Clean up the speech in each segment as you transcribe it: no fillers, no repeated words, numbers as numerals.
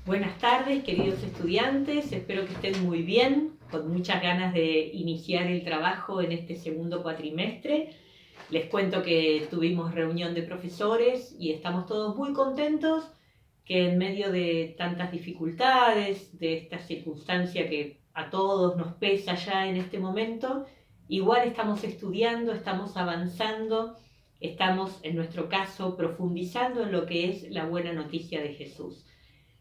Buenas tardes, queridos estudiantes. Espero que estén muy bien, con muchas ganas de iniciar el trabajo en este segundo cuatrimestre. Les cuento que tuvimos reunión de profesores y estamos todos muy contentos que en medio de tantas dificultades, de esta circunstancia que a todos nos pesa ya en este momento, igual estamos estudiando, estamos avanzando, estamos en nuestro caso profundizando en lo que es la buena noticia de Jesús.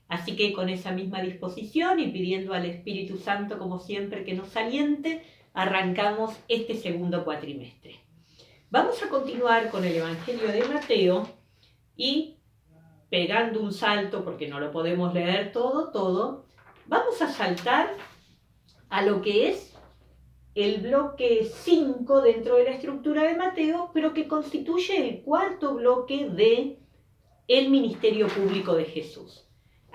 Así que con esa misma disposición y pidiendo al Espíritu Santo, como siempre, que nos aliente, arrancamos este segundo cuatrimestre. Vamos a continuar con el Evangelio de Mateo y, pegando un salto, porque no lo podemos leer todo, vamos a saltar a lo que es el bloque 5 dentro de la estructura de Mateo, pero que constituye el cuarto bloque de el ministerio público de Jesús.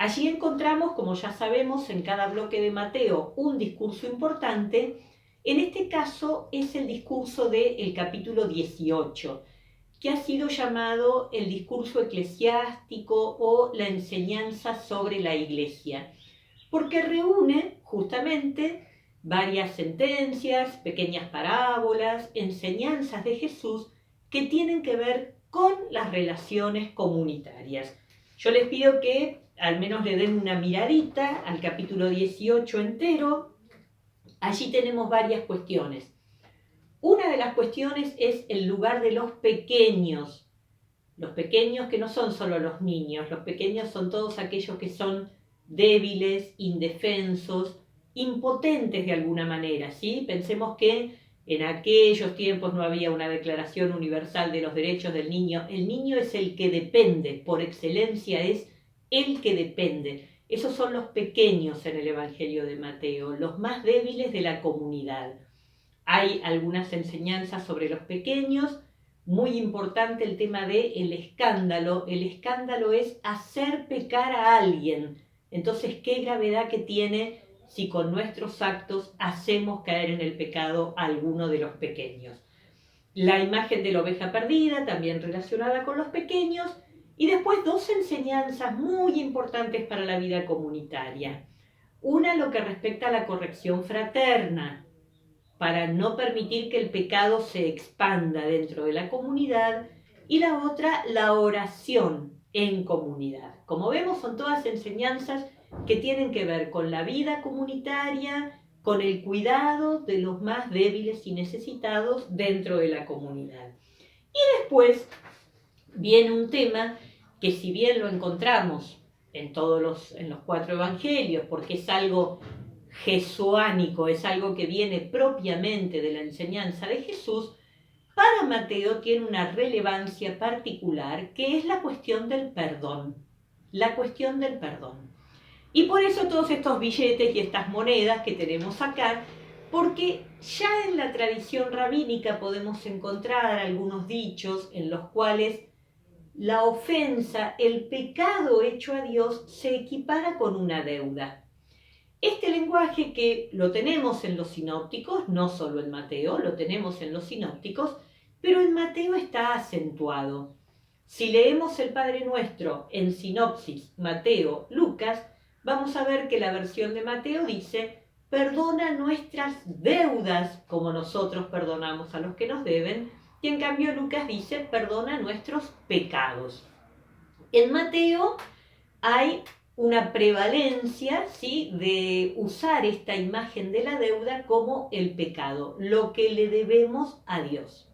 Allí encontramos, como ya sabemos, en cada bloque de Mateo un discurso importante. En este caso es el discurso del capítulo 18, que ha sido llamado el discurso eclesiástico o la enseñanza sobre la iglesia, porque reúne justamente varias sentencias, pequeñas parábolas, enseñanzas de Jesús que tienen que ver con las relaciones comunitarias. Yo les pido que al menos le den una miradita al capítulo 18 entero. Allí tenemos varias cuestiones. Una de las cuestiones es el lugar de los pequeños que no son solo los niños, los pequeños son todos aquellos que son débiles, indefensos, impotentes de alguna manera, ¿sí? Pensemos que en aquellos tiempos no había una declaración universal de los derechos del niño. El niño es el que depende, por excelencia es el que depende. Esos son los pequeños en el Evangelio de Mateo, los más débiles de la comunidad. Hay algunas enseñanzas sobre los pequeños. Muy importante el tema del escándalo. El escándalo es hacer pecar a alguien. Entonces, ¿qué gravedad que tiene si con nuestros actos hacemos caer en el pecado a alguno de los pequeños? La imagen de la oveja perdida, también relacionada con los pequeños. Y después dos enseñanzas muy importantes para la vida comunitaria. Una, lo que respecta a la corrección fraterna, para no permitir que el pecado se expanda dentro de la comunidad, y la otra, la oración en comunidad. Como vemos, son todas enseñanzas que tienen que ver con la vida comunitaria, con el cuidado de los más débiles y necesitados dentro de la comunidad. Y después viene un tema que, si bien lo encontramos en los cuatro evangelios, porque es algo jesuánico, es algo que viene propiamente de la enseñanza de Jesús, para Mateo tiene una relevancia particular, que es la cuestión del perdón. La cuestión del perdón. Y por eso todos estos billetes y estas monedas que tenemos acá, porque ya en la tradición rabínica podemos encontrar algunos dichos en los cuales la ofensa, el pecado hecho a Dios, se equipara con una deuda. Este lenguaje, que lo tenemos en los sinópticos, no solo en Mateo, lo tenemos en los sinópticos, pero en Mateo está acentuado. Si leemos el Padre Nuestro en sinopsis, Mateo, Lucas, vamos a ver que la versión de Mateo dice: perdona nuestras deudas como nosotros perdonamos a los que nos deben, y en cambio Lucas dice: perdona nuestros pecados. En Mateo hay una prevalencia, ¿sí?, de usar esta imagen de la deuda como el pecado, lo que le debemos a Dios.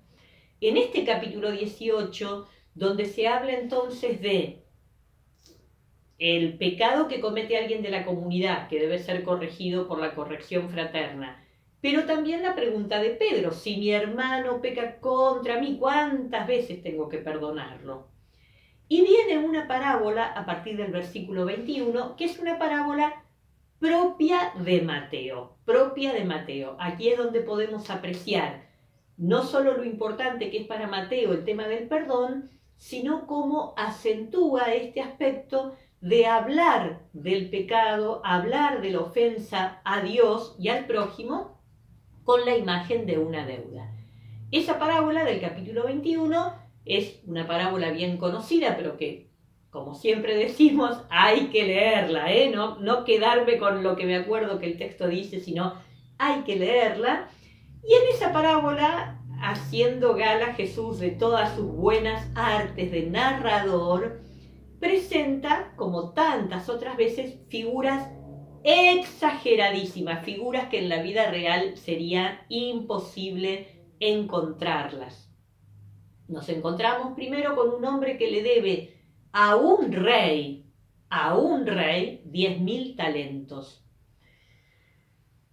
En este capítulo 18, donde se habla entonces de el pecado que comete alguien de la comunidad, que debe ser corregido por la corrección fraterna, pero también la pregunta de Pedro: si mi hermano peca contra mí, ¿cuántas veces tengo que perdonarlo? Y viene una parábola a partir del versículo 21, que es una parábola propia de Mateo, Aquí es donde podemos apreciar no solo lo importante que es para Mateo el tema del perdón, sino cómo acentúa este aspecto de hablar del pecado, hablar de la ofensa a Dios y al prójimo con la imagen de una deuda. Esa parábola del capítulo 21 es una parábola bien conocida, pero que como siempre decimos, hay que leerla, no quedarme con lo que me acuerdo que el texto dice, sino hay que leerla. Y en esa parábola, haciendo gala Jesús de todas sus buenas artes de narrador, presenta, como tantas otras veces, figuras exageradísimas, figuras que en la vida real sería imposible encontrarlas. Nos encontramos primero con un hombre que le debe a un rey 10.000 talentos.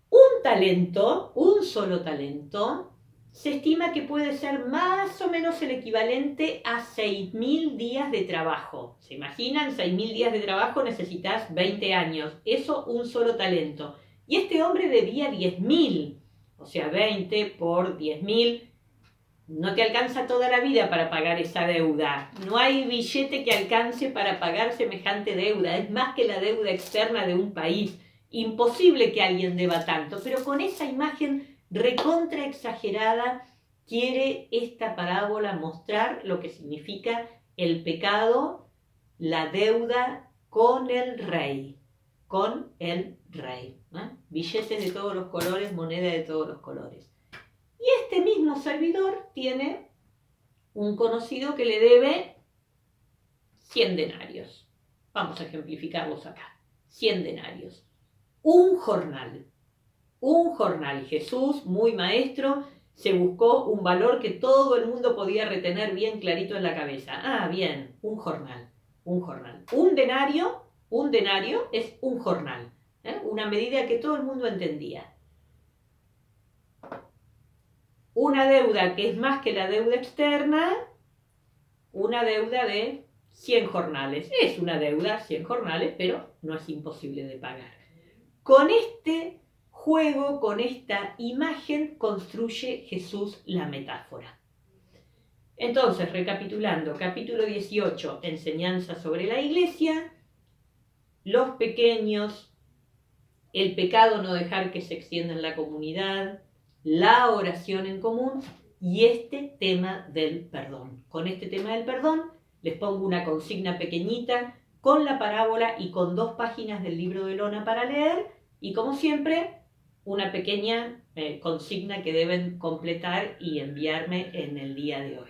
Un talento, un solo talento, se estima que puede ser más o menos el equivalente a 6.000 días de trabajo. ¿Se imaginan? 6.000 días de trabajo necesitas 20 años. Eso un solo talento. Y este hombre debía 10.000. O sea, 20 por 10.000. No te alcanza toda la vida para pagar esa deuda. No hay billete que alcance para pagar semejante deuda. Es más que la deuda externa de un país. Imposible que alguien deba tanto. Pero con esa imagen recontra exagerada quiere esta parábola mostrar lo que significa el pecado, la deuda con el rey. Con el rey. Billetes de todos los colores, moneda de todos los colores. Y este mismo servidor tiene un conocido que le debe 100 denarios. Vamos a ejemplificarlos acá. 100 denarios. Un jornal. Un jornal. Jesús, muy maestro, se buscó un valor que todo el mundo podía retener bien clarito en la cabeza. Ah, bien, un jornal. Un jornal. Un denario es un jornal. Una medida que todo el mundo entendía. Una deuda que es más que la deuda externa, una deuda de 100 jornales. Es una deuda, 100 jornales, pero no es imposible de pagar. Con este juego, con esta imagen, construye Jesús la metáfora. Entonces, recapitulando, capítulo 18, enseñanza sobre la iglesia, los pequeños, el pecado no dejar que se extienda en la comunidad, la oración en común y este tema del perdón. Con este tema del perdón les pongo una consigna pequeñita con la parábola y con 2 páginas del libro de Lona para leer y como siempre una pequeña consigna que deben completar y enviarme en el día de hoy.